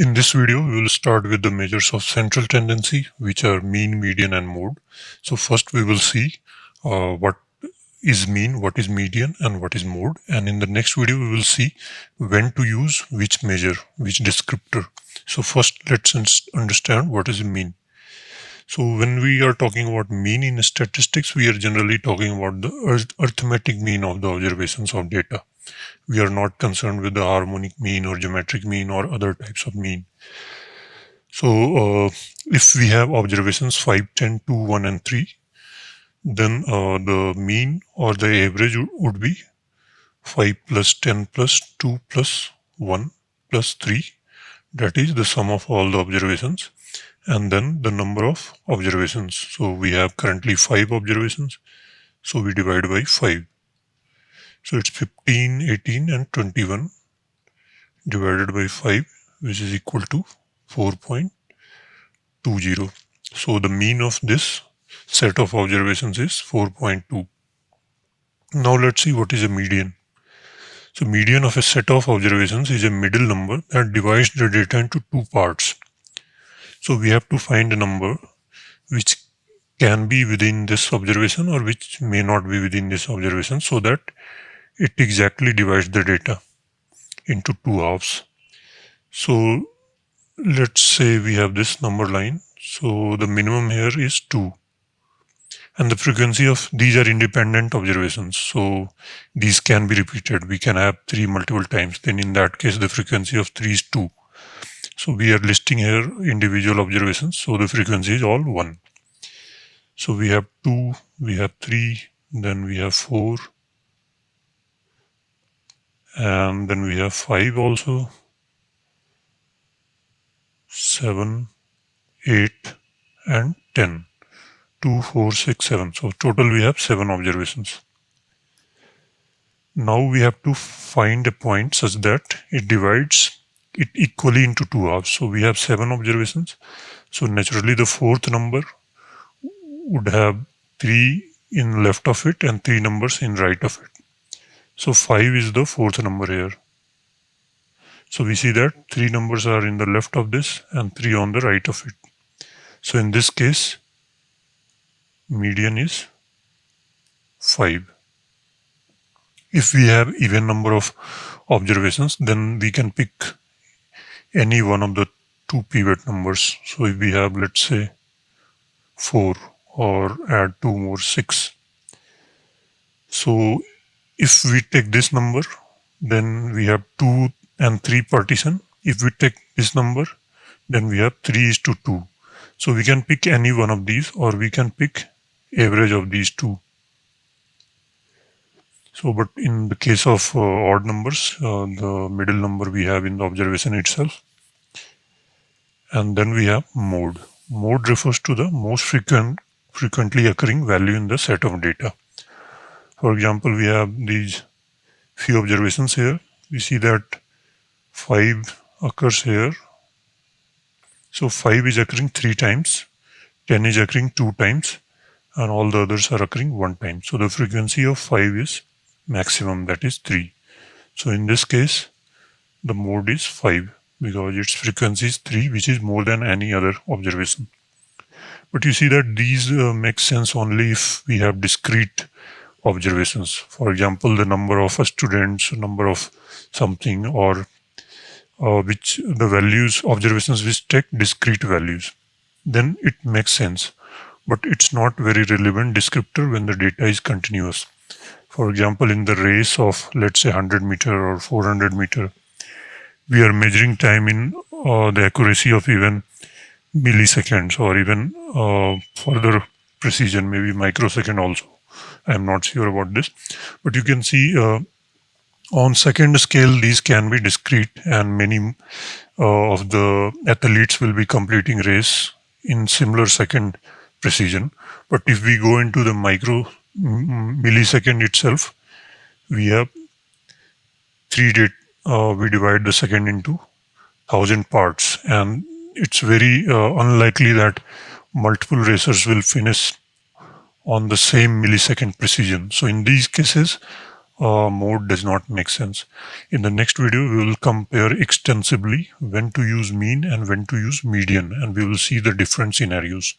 In this video, we will start with the measures of central tendency, which are mean, median, and mode. So first we will see what is mean, what is median, and what is mode. And in the next video, we will see when to use which measure, which descriptor. So first, let's understand what is mean. So when we are talking about mean in statistics, we are generally talking about the arithmetic mean of the observations of data. We are not concerned with the harmonic mean or geometric mean or other types of mean. So if we have observations 5, 10, 2, 1, and 3, then the mean or the average would be 5 plus 10 plus 2 plus 1 plus 3. That is the sum of all the observations, and then the number of observations. So we have currently 5 observations, so we divide by 5. So it's 15, 18, and 21 divided by 5, which is equal to 4.20. So the mean of this set of observations is 4.2. Now let's see what is a median. So median of a set of observations is a middle number that divides the data into two parts. So we have to find a number which can be within this observation or which may not be within this observation, so that it exactly divides the data into two halves. So let's say we have this number line. So the minimum here is 2. And the frequency of these are independent observations. So these can be repeated. We can have 3 multiple times. Then in that case, the frequency of 3 is 2. So we are listing here individual observations. So the frequency is all 1. So we have 2, we have 3, then we have 4. And then we have 5 also, 7, 8, and 10. 2, 4, 6, 7. So total we have 7 observations. Now we have to find a point such that it divides it equally into two halves. So we have 7 observations. So naturally the fourth number would have 3 in left of it and 3 numbers in right of it. So 5 is the fourth number here. So we see that 3 numbers are in the left of this and 3 on the right of it. So in this case, median is 5. If we have even number of observations, then we can pick any one of the two pivot numbers. So if we have, let's say, 4 or add 2 more, 6. So if we take this number, then we have 2 and 3 partition. If we take this number, then we have 3:2. So we can pick any one of these, or we can pick average of these two. So, but in the case of odd numbers, the middle number we have in the observation itself. And then we have mode. Mode refers to the most frequently occurring value in the set of data. For example, we have these few observations here. We see that 5 occurs here. So 5 is occurring 3 times, 10 is occurring 2 times, and all the others are occurring 1 time. So the frequency of 5 is maximum, that is 3. So in this case, the mode is 5 because its frequency is 3, which is more than any other observation. But you see that these make sense only if we have discrete observations. For example, the number of students, number of something, or which the values, observations which take discrete values. Then it makes sense. But it's not very relevant descriptor when the data is continuous. For example, in the race of, let's say, 100 meter or 400 meter, we are measuring time in the accuracy of even milliseconds, or even further precision, maybe microsecond also. I'm not sure about this. But you can see on second scale, these can be discrete, and many of the athletes will be completing race in similar second precision. But if we go into the millisecond itself, we have we divide the second into 1,000 parts, and it's very unlikely that multiple racers will finish on the same millisecond precision. So in these cases, mode does not make sense. In the next video, we will compare extensively when to use mean and when to use median, and we will see the different scenarios.